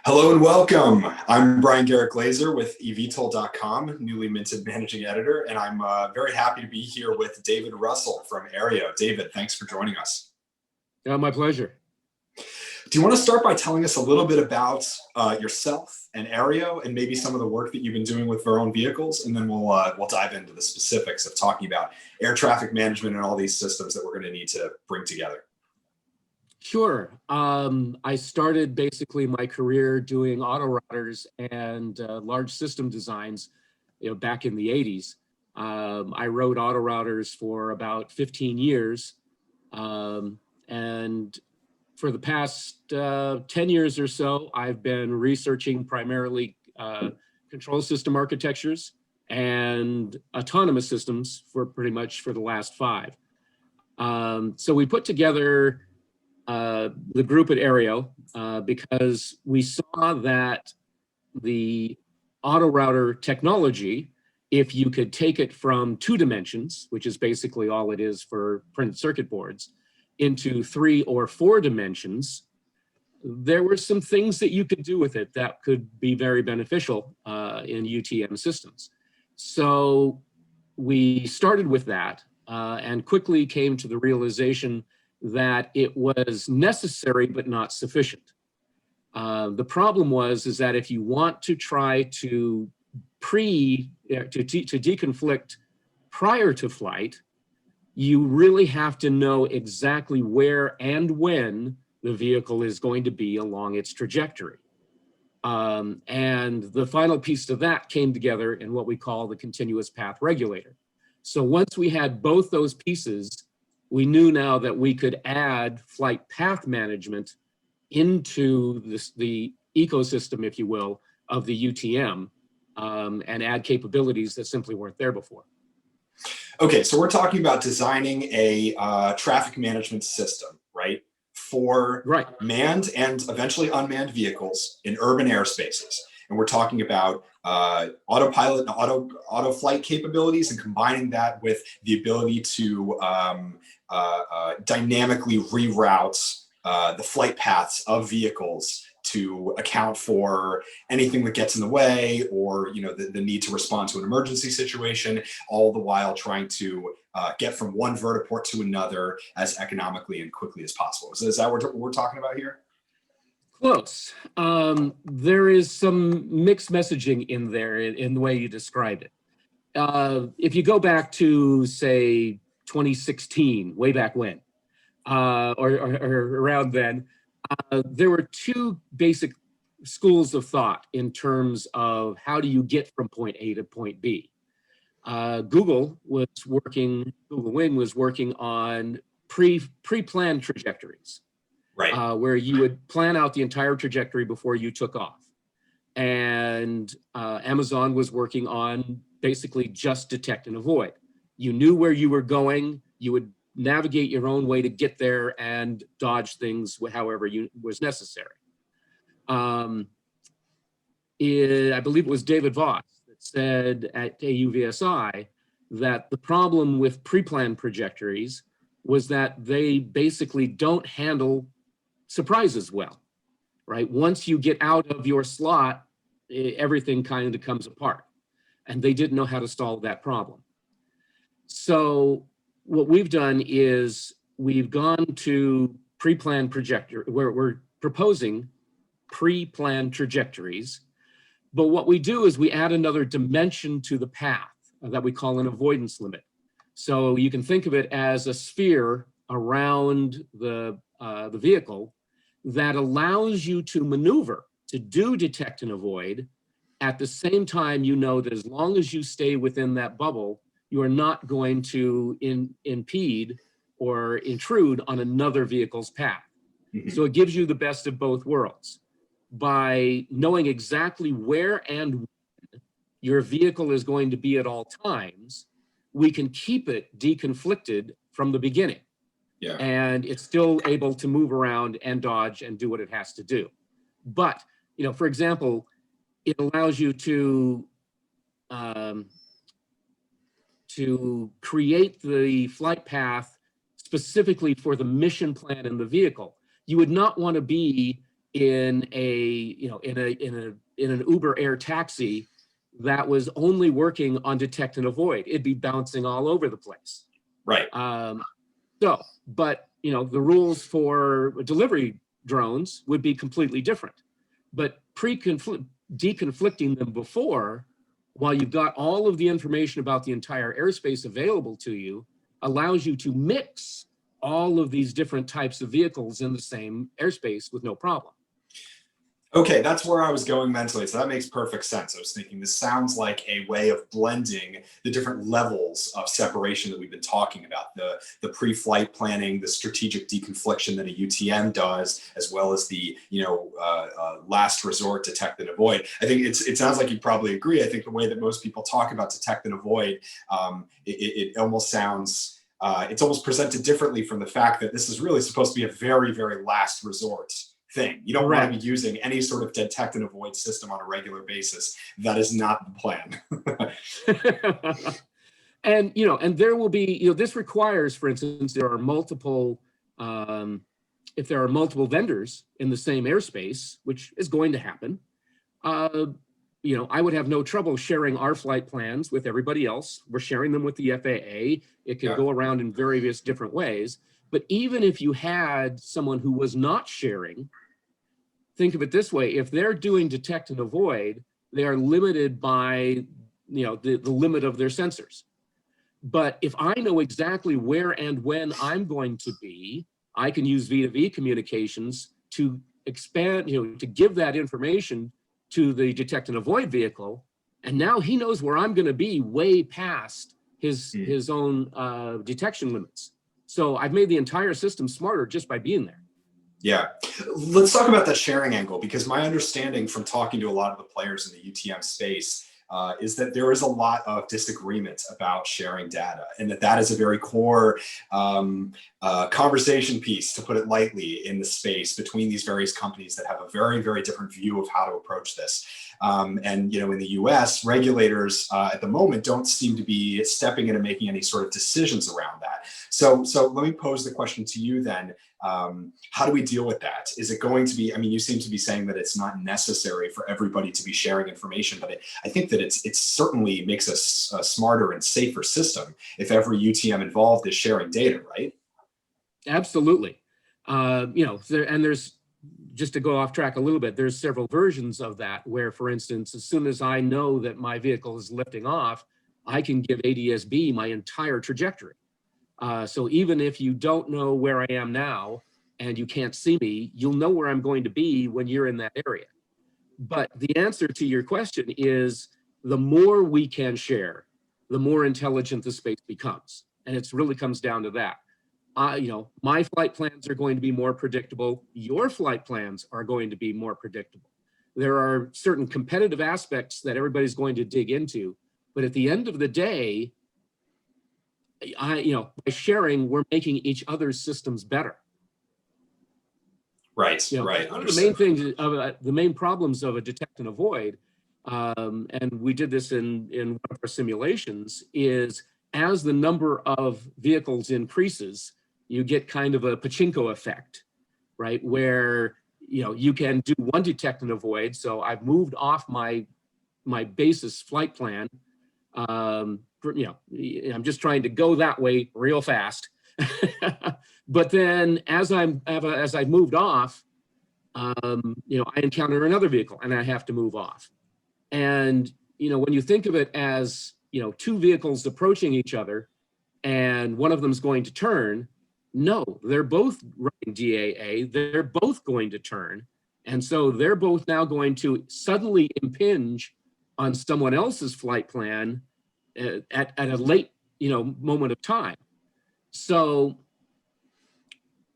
Hello and welcome. I'm Brian Garrett Glazer with eVTOL.com, newly minted managing editor, and I'm very happy to be here with David Russell from Aereo. David, thanks for joining us. My pleasure. Do you want to start by telling us a little bit about yourself and Aereo and maybe some of the work that you've been doing with Veron vehicles, and then we'll dive into the specifics of talking about air traffic management and all these systems that we're going to need to bring together. Sure. I started basically my career doing auto routers and large system designs, back in the 80s. I wrote auto routers for about 15 years. And for the past 10 years or so, I've been researching primarily control system architectures and autonomous systems for pretty much for the last 5. So we put together the group at Aereo because we saw that the auto router technology, if you could take it from 2 dimensions, which is basically all it is for printed circuit boards, into 3 or 4 dimensions, there were some things that you could do with it that could be very beneficial in UTM systems. So we started with that and quickly came to the realization that it was necessary but not sufficient. The problem is that if you want to try to deconflict prior to flight, you really have to know exactly where and when the vehicle is going to be along its trajectory. And the final piece to that came together in what we call the continuous path regulator. So once we had both those pieces, we knew now that we could add flight path management into the ecosystem, if you will, of the UTM and add capabilities that simply weren't there before. Okay, so we're talking about designing a traffic management system, right? For manned and eventually unmanned vehicles in urban airspaces. And we're talking about autopilot and auto flight capabilities and combining that with the ability to dynamically reroute the flight paths of vehicles to account for anything that gets in the way, or the need to respond to an emergency situation, all the while trying to get from one vertiport to another as economically and quickly as possible. Is that what we're talking about here? Close. There is some mixed messaging in there in the way you described it. If you go back to, say, 2016, way back when, or around then, there were 2 basic schools of thought in terms of how do you get from point A to point B. Google Wing was working on pre-planned trajectories. Right. Where you would plan out the entire trajectory before you took off. And Amazon was working on basically just detect and avoid. You knew where you were going, you would navigate your own way to get there and dodge things however was necessary. I believe it was David Voss that said at AUVSI that the problem with pre-planned trajectories was that they basically don't handle surprises well, right? Once you get out of your slot, everything kind of comes apart, and they didn't know how to solve that problem. So what we've done is we've gone to pre-planned where we're proposing pre-planned trajectories, but what we do is we add another dimension to the path that we call an avoidance limit. So you can think of it as a sphere around the vehicle that allows you to maneuver, to do detect and avoid, at the same time you know that as long as you stay within that bubble, you are not going to impede or intrude on another vehicle's path. Mm-hmm. So it gives you the best of both worlds. By knowing exactly where and when your vehicle is going to be at all times, we can keep it deconflicted from the beginning. Yeah. And it's still able to move around and dodge and do what it has to do. But, for example, it allows you to create the flight path specifically for the mission plan in the vehicle. You would not want to be in an Uber Air taxi that was only working on detect and avoid. It'd be bouncing all over the place. Right. But the rules for delivery drones would be completely different. But deconflicting them before, while you've got all of the information about the entire airspace available to you, allows you to mix all of these different types of vehicles in the same airspace with no problem. Okay, that's where I was going mentally. So that makes perfect sense. I was thinking this sounds like a way of blending the different levels of separation that we've been talking about, the pre-flight planning, the strategic deconfliction that a UTM does, as well as the last resort detect and avoid. I think it sounds like you probably agree. I think the way that most people talk about detect and avoid, it almost sounds it's almost presented differently from the fact that this is really supposed to be a very, very last resort thing. You don't want to be using any sort of detect and avoid system on a regular basis. That is not the plan. And there will be, this requires, for instance, there are multiple, if there are multiple vendors in the same airspace, which is going to happen, I would have no trouble sharing our flight plans with everybody else. We're sharing them with the FAA. It can go around in various different ways. But even if you had someone who was not sharing, think of it this way: if they're doing detect and avoid, they are limited by the limit of their sensors. But if I know exactly where and when I'm going to be, I can use V2V communications to expand, to give that information to the detect and avoid vehicle. And now he knows where I'm going to be way past his own detection limits. So I've made the entire system smarter just by being there. Yeah. Let's talk about that sharing angle, because my understanding from talking to a lot of the players in the UTM space is that there is a lot of disagreement about sharing data, and that is a very core conversation piece, to put it lightly, in the space between these various companies that have a very, very different view of how to approach this. And in the US, regulators at the moment don't seem to be stepping in and making any sort of decisions around that. So let me pose the question to you then. How do we deal with that? Is it going to be, you seem to be saying that it's not necessary for everybody to be sharing information, but I think that it certainly makes us a smarter and safer system if every UTM involved is sharing data, right? Absolutely. There's, just to go off track a little bit, there's several versions of that where, for instance, as soon as I know that my vehicle is lifting off, I can give ADS-B my entire trajectory. So even if you don't know where I am now and you can't see me, you'll know where I'm going to be when you're in that area. But the answer to your question is, the more we can share, the more intelligent the space becomes. And it really comes down to that. My flight plans are going to be more predictable. Your flight plans are going to be more predictable. There are certain competitive aspects that everybody's going to dig into, but at the end of the day, by sharing, we're making each other's systems better. Right, right. One of the main things, the main problems of a detect and avoid, and we did this in one of our simulations, is as the number of vehicles increases, you get kind of a pachinko effect, right? Where you can do one detect and avoid. So I've moved off my basis flight plan. I'm just trying to go that way real fast. But then as I've moved off, I encounter another vehicle and I have to move off. And when you think of it as two vehicles approaching each other, and one of them is going to turn, no, they're both running DAA. They're both going to turn, and so they're both now going to suddenly impinge on someone else's flight plan at a late moment of time. So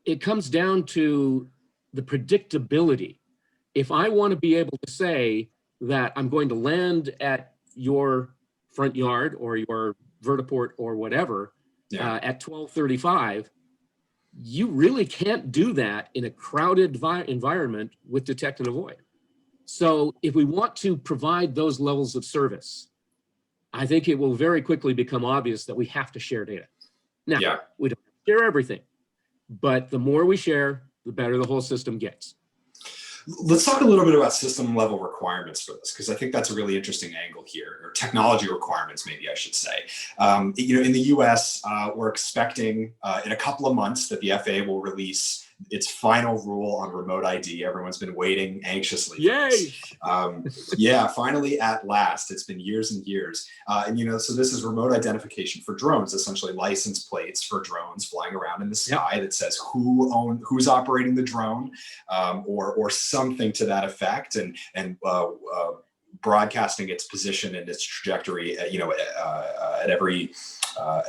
it comes down to the predictability. If I want to be able to say that I'm going to land at your front yard or your vertiport or whatever at 12:35, you really can't do that in a crowded environment with detect and avoid. So if we want to provide those levels of service, I think it will very quickly become obvious that we have to share data. Now, we don't share everything, but the more we share, the better the whole system gets. Let's talk a little bit about system level requirements for this, because I think that's a really interesting angle here, or technology requirements, maybe I should say. In the US, we're expecting in a couple of months that the FAA will release its final rule on remote ID. Everyone's been waiting anxiously. Yay! Yeah, finally at last. It's been years and years. So this is remote identification for drones, essentially license plates for drones flying around in the sky that says who's operating the drone, or something to that effect, and broadcasting its position and its trajectory, at every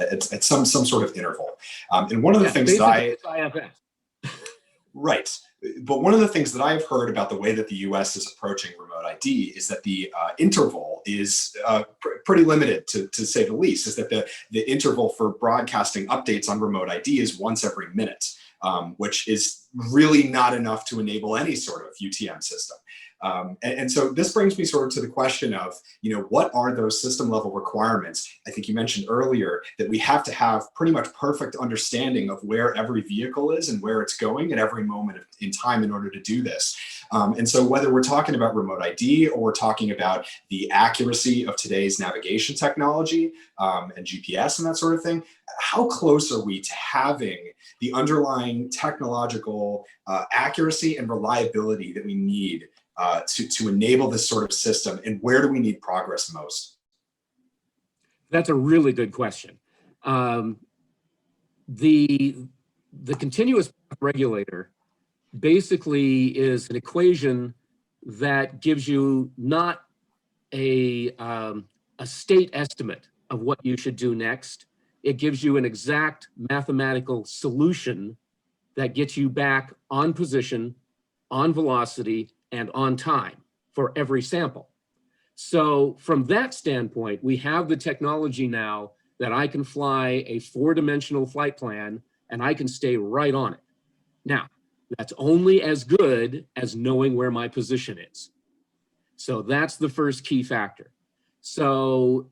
at some sort of interval. And one of the things that it's IFS. Right. But one of the things that I've heard about the way that the US is approaching remote ID is that the interval is pretty limited, to say the least, is that the interval for broadcasting updates on remote ID is once every minute, which is really not enough to enable any sort of UTM system. And so this brings me sort of to the question of, what are those system level requirements? I think you mentioned earlier that we have to have pretty much perfect understanding of where every vehicle is and where it's going at every moment in time in order to do this. And so whether we're talking about remote ID or we're talking about the accuracy of today's navigation technology and GPS and that sort of thing, how close are we to having the underlying technological accuracy and reliability that we need to enable this sort of system, and where do we need progress most? That's a really good question. The continuous regulator basically is an equation that gives you not a state estimate of what you should do next. It gives you an exact mathematical solution that gets you back on position, on velocity, and on time for every sample. So from that standpoint, we have the technology now that I can fly a 4-dimensional flight plan and I can stay right on it. Now, that's only as good as knowing where my position is. So that's the first key factor. So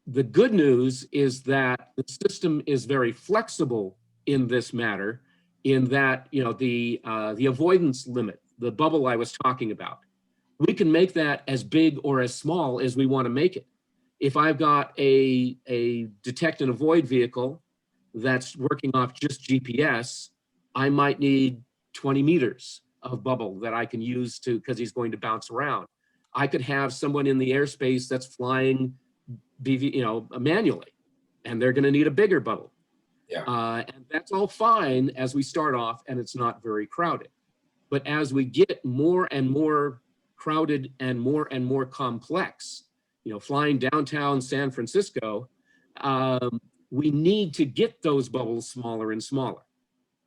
the good news is that the system is very flexible in this matter, in that, the avoidance limit, the bubble I was talking about, we can make that as big or as small as we want to make it. If I've got a detect and avoid vehicle that's working off just GPS, I might need 20 meters of bubble that I can use because he's going to bounce around. I could have someone in the airspace that's flying manually, and they're going to need a bigger bubble. Yeah. And that's all fine as we start off, and it's not very crowded. But as we get more and more crowded and more complex, flying downtown San Francisco, we need to get those bubbles smaller and smaller.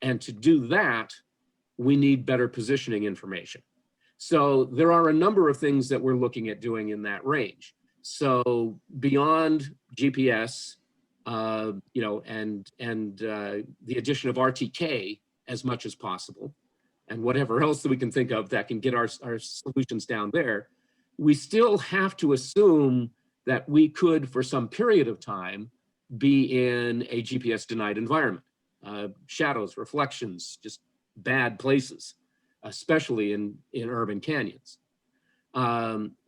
And to do that, we need better positioning information. So there are a number of things that we're looking at doing in that range. So beyond GPS, and the addition of RTK as much as possible, and whatever else that we can think of that can get our solutions down there, we still have to assume that we could, for some period of time, be in a GPS denied environment. Shadows, reflections, just bad places, especially in urban canyons.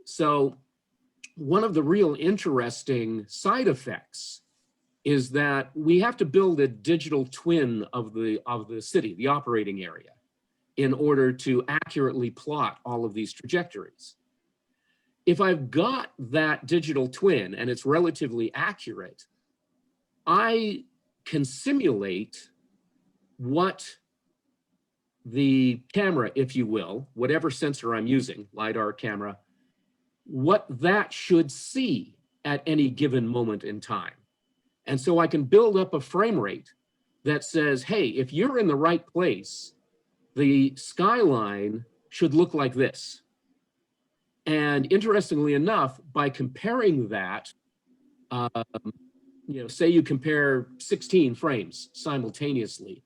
So one of the real interesting side effects is that we have to build a digital twin of the city, the operating area, in order to accurately plot all of these trajectories. If I've got that digital twin and it's relatively accurate, I can simulate what the camera, if you will, whatever sensor I'm using, LiDAR camera, what that should see at any given moment in time. And so I can build up a frame rate that says, hey, if you're in the right place, the skyline should look like this. And interestingly enough, by comparing that, say you compare 16 frames simultaneously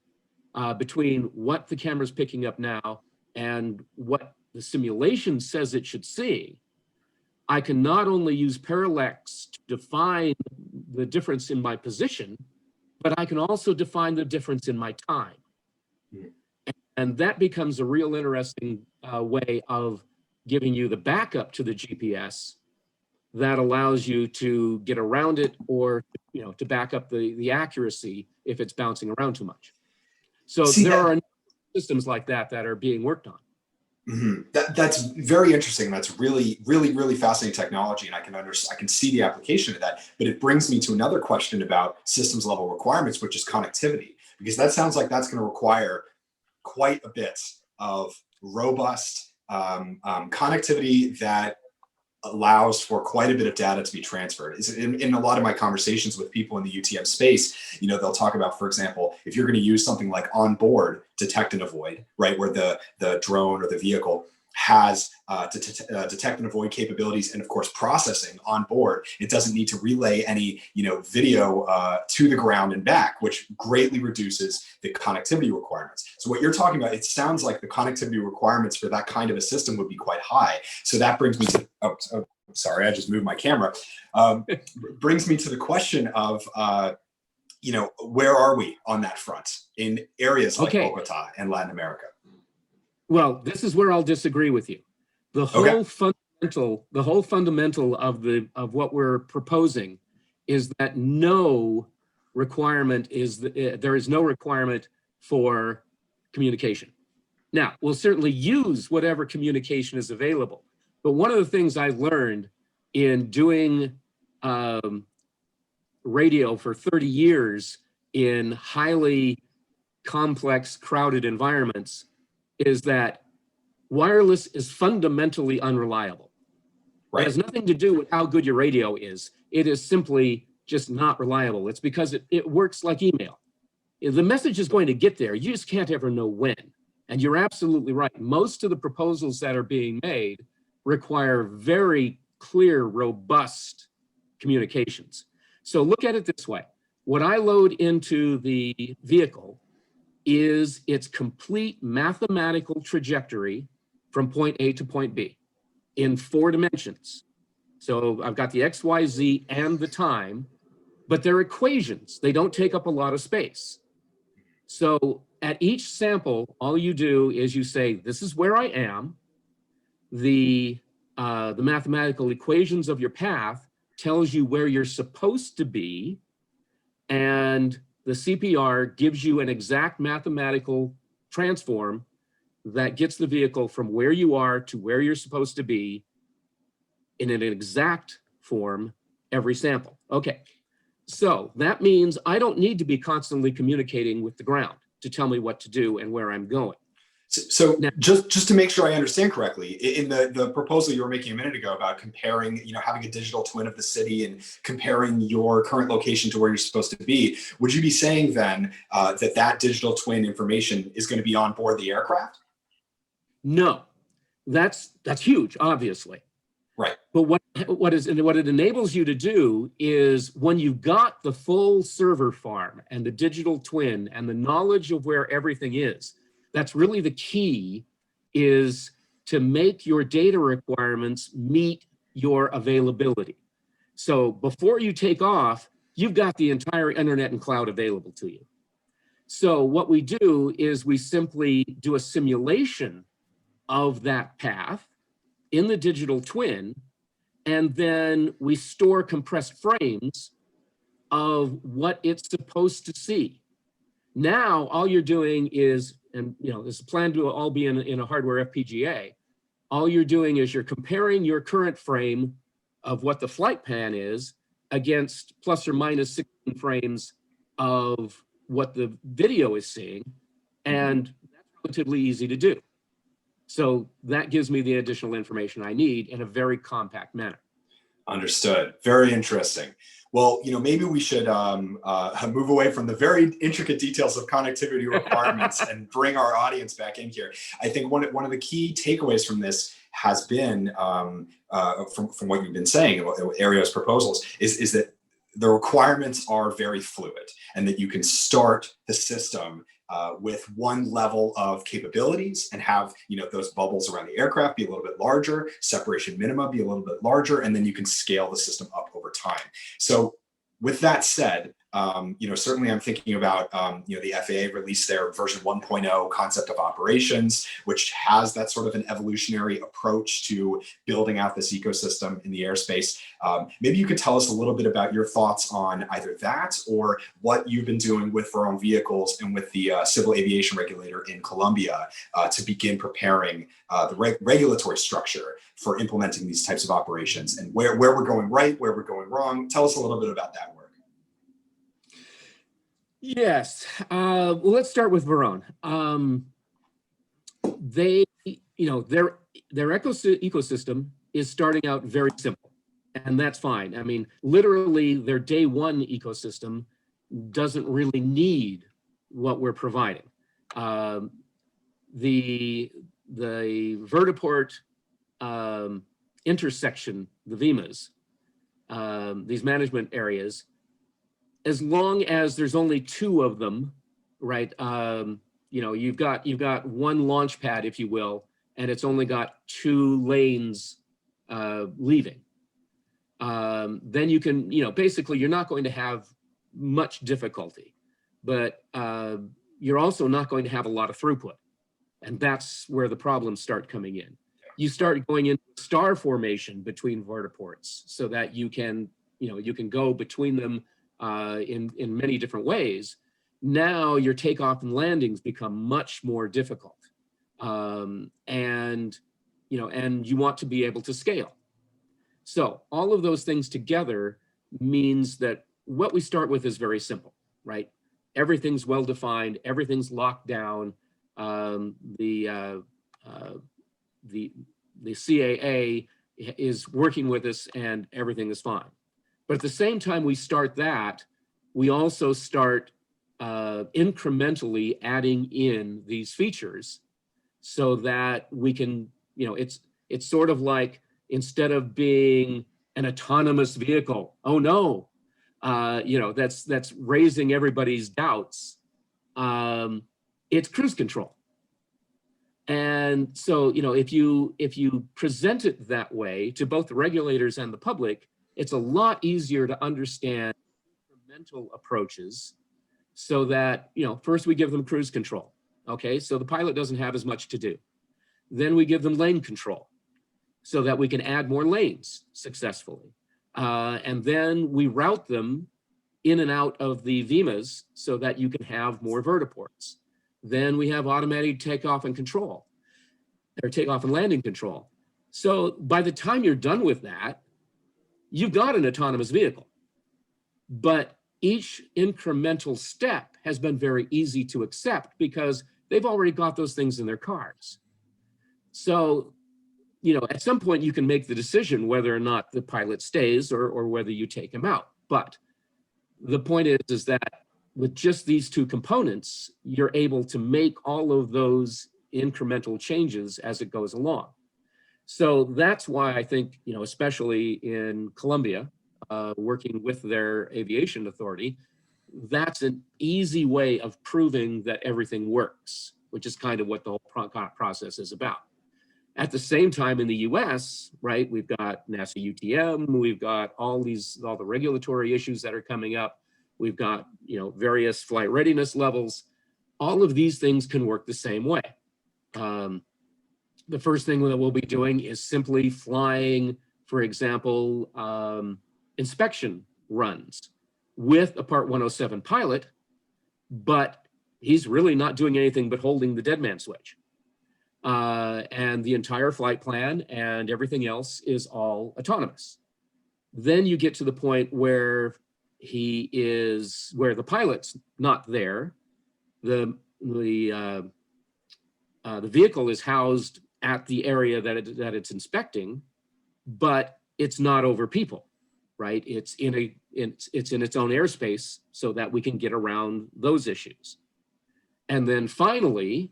between what the camera's picking up now and what the simulation says it should see, I can not only use parallax to define the difference in my position, but I can also define the difference in my time. And that becomes a real interesting way of giving you the backup to the GPS that allows you to get around it, or to back up the accuracy if it's bouncing around too much. So See, there are systems like that that are being worked on. That's very interesting. That's really, really, really fascinating technology, and I can see the application of that. But it brings me to another question about systems level requirements, which is connectivity, because that sounds like that's going to require quite a bit of robust connectivity that allows for quite a bit of data to be transferred. In a lot of my conversations with people in the UTM space, they'll talk about, for example, if you're going to use something like onboard detect and avoid, right, where the drone or the vehicle has detect and avoid capabilities, and of course processing on board. It doesn't need to relay any video to the ground and back, which greatly reduces the connectivity requirements. So what you're talking about, it sounds like the connectivity requirements for that kind of a system would be quite high. So that brings me to sorry, I just moved my camera. Brings me to the question of where are we on that front in areas like Bogota and Latin America? Well, this is where I'll disagree with you. The whole fundamental of what we're proposing is that there is no requirement for communication. Now, we'll certainly use whatever communication is available. But one of the things I learned in doing radio for 30 years in highly complex, crowded environments is that wireless is fundamentally unreliable. Right. It has nothing to do with how good your radio is. It is simply just not reliable. It's because it works like email. The message is going to get there. You just can't ever know when. And you're absolutely right. Most of the proposals that are being made require very clear, robust communications. So look at it this way. What I load into the vehicle is its complete mathematical trajectory from point A to point B in 4 dimensions. So I've got the X, Y, Z, and the time, but they're equations. They don't take up a lot of space. So at each sample, all you do is you say, this is where I am. The mathematical equations of your path tells you where you're supposed to be, and the CPR gives you an exact mathematical transform that gets the vehicle from where you are to where you're supposed to be in an exact form every sample. Okay, so that means I don't need to be constantly communicating with the ground to tell me what to do and where I'm going. So now, just to make sure I understand correctly, in the proposal you were making a minute ago about comparing, having a digital twin of the city and comparing your current location to where you're supposed to be, would you be saying then that digital twin information is going to be on board the aircraft? No, that's huge, obviously. Right. But what it enables you to do is, when you've got the full server farm and the digital twin and the knowledge of where everything is, that's really the key, is to make your data requirements meet your availability. So before you take off, you've got the entire internet and cloud available to you. So what we do is we simply do a simulation of that path in the digital twin, and then we store compressed frames of what it's supposed to see. Now, all you're doing is, and this is planned to all be in a hardware FPGA, all you're doing is you're comparing your current frame of what the flight plan is against plus or minus 16 frames of what the video is seeing, and that's relatively easy to do. So that gives me the additional information I need in a very compact manner. Understood. Very interesting. Well, maybe we should move away from the very intricate details of connectivity requirements and bring our audience back in here. I think one of the key takeaways from this has been, from what you've been saying, Ario's proposals, is that the requirements are very fluid, and that you can start the system with one level of capabilities and have those bubbles around the aircraft be a little bit larger, separation minima be a little bit larger, and then you can scale the system up over time. So with that said, Certainly I'm thinking about, the FAA released their version 1.0 concept of operations, which has that sort of an evolutionary approach to building out this ecosystem in the airspace. Maybe you could tell us a little bit about your thoughts on either that or what you've been doing with Our Vehicles and with the civil aviation regulator in Colombia to begin preparing the regulatory structure for implementing these types of operations, and where we're going right, where we're going wrong. Tell us a little bit about that work. Yes. Well, let's start with Verone. They, their ecosystem is starting out very simple, and that's fine. I mean, literally, their day one ecosystem doesn't really need what we're providing. The vertiport intersection, the VIMAs, these management areas, as long as there's only two of them, right? You've got one launch pad, if you will, and it's only got two lanes leaving. Then you can, basically you're not going to have much difficulty, but you're also not going to have a lot of throughput. And that's where the problems start coming in. You start going into star formation between vertiports so that you can go between them in many different ways. Now your takeoff and landings become much more difficult, and you want to be able to scale. So all of those things together means that what we start with is very simple, right? Everything's well defined, everything's locked down. The CAA is working with us, and everything is fine. But at the same time we start that, we also start incrementally adding in these features so that we can, it's sort of like, instead of being an autonomous vehicle, oh no, that's raising everybody's doubts. It's cruise control. And so, if you present it that way to both the regulators and the public, it's a lot easier to understand incremental approaches, so that, first we give them cruise control. Okay, so the pilot doesn't have as much to do. Then we give them lane control so that we can add more lanes successfully. And then we route them in and out of the VIMAs so that you can have more vertiports. Then we have automatic takeoff and control, or takeoff and landing control. So by the time you're done with that, you've got an autonomous vehicle. But each incremental step has been very easy to accept because they've already got those things in their cars. So, at some point you can make the decision whether or not the pilot stays or whether you take him out. But the point is that with just these two components, you're able to make all of those incremental changes as it goes along. So that's why I think, especially in Colombia, working with their aviation authority, that's an easy way of proving that everything works, which is kind of what the whole process is about. At the same time, in the US, right, we've got NASA UTM, we've got all the regulatory issues that are coming up. We've got, various flight readiness levels. All of these things can work the same way. The first thing that we'll be doing is simply flying, for example, inspection runs with a Part 107 pilot, but he's really not doing anything but holding the dead man switch. And the entire flight plan and everything else is all autonomous. Then you get to the point where the pilot's not there. The vehicle is housed at the area that it's inspecting, but it's not over people, right? It's in its own airspace so that we can get around those issues. And then finally,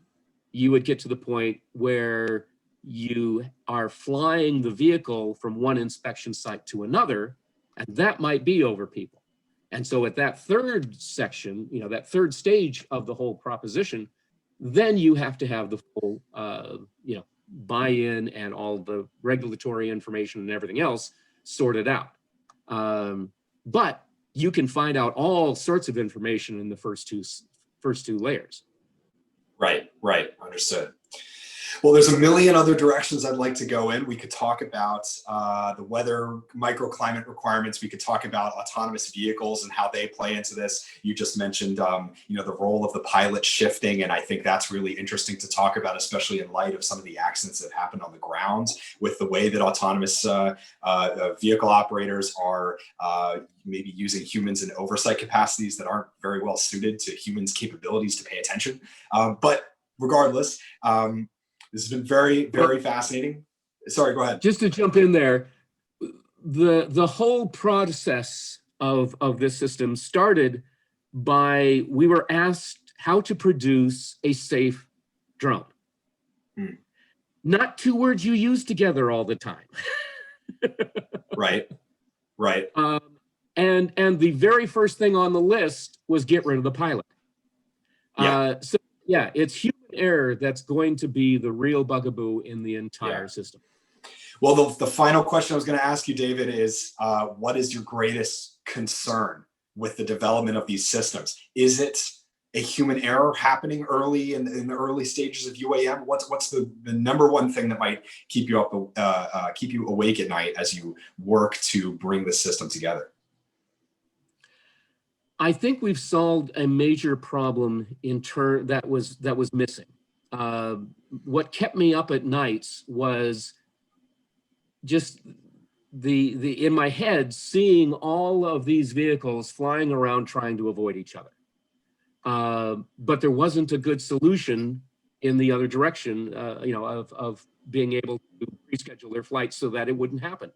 you would get to the point where you are flying the vehicle from one inspection site to another, and that might be over people. And so at that third section, that third stage of the whole proposition, then you have to have the full, buy-in and all the regulatory information and everything else sorted out. But you can find out all sorts of information in the first two layers. Right, right, understood. Well, there's a million other directions I'd like to go in. We could talk about the weather microclimate requirements. We could talk about autonomous vehicles and how they play into this. You just mentioned, the role of the pilot shifting, and I think that's really interesting to talk about, especially in light of some of the accidents that happened on the ground with the way that autonomous vehicle operators are maybe using humans in oversight capacities that aren't very well suited to humans' capabilities to pay attention. But regardless, this has been very, very fascinating. Sorry, go ahead. Just to jump in there, the whole process of this system started by, we were asked how to produce a safe drone. Not two words you use together all the time. Right, right. And the very first thing on the list was get rid of the pilot. Yeah. So yeah, it's human error that's going to be the real bugaboo in the entire system. Well, the final question I was going to ask you, David, is what is your greatest concern with the development of these systems? Is it a human error happening early in the early stages of UAM? What's the number one thing that might keep you keep you awake at night as you work to bring this system together? I think we've solved a major problem that was missing. What kept me up at nights was just in my head seeing all of these vehicles flying around trying to avoid each other. But there wasn't a good solution in the other direction, of being able to reschedule their flights so that it wouldn't happen.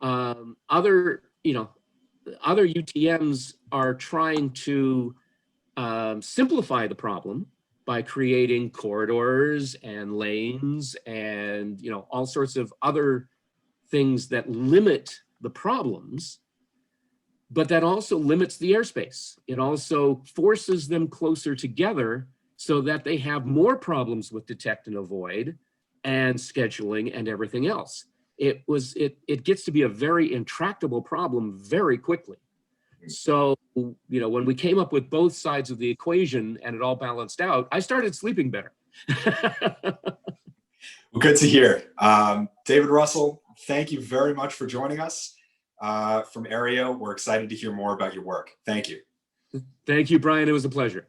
Other UTMs are trying to simplify the problem by creating corridors and lanes and all sorts of other things that limit the problems, but that also limits the airspace. It also forces them closer together so that they have more problems with detect and avoid and scheduling and everything else. It gets to be a very intractable problem very quickly. So, when we came up with both sides of the equation and it all balanced out, I started sleeping better. Well, good to hear. David Russell, thank you very much for joining us from Aereo. We're excited to hear more about your work. Thank you. Thank you, Brian. It was a pleasure.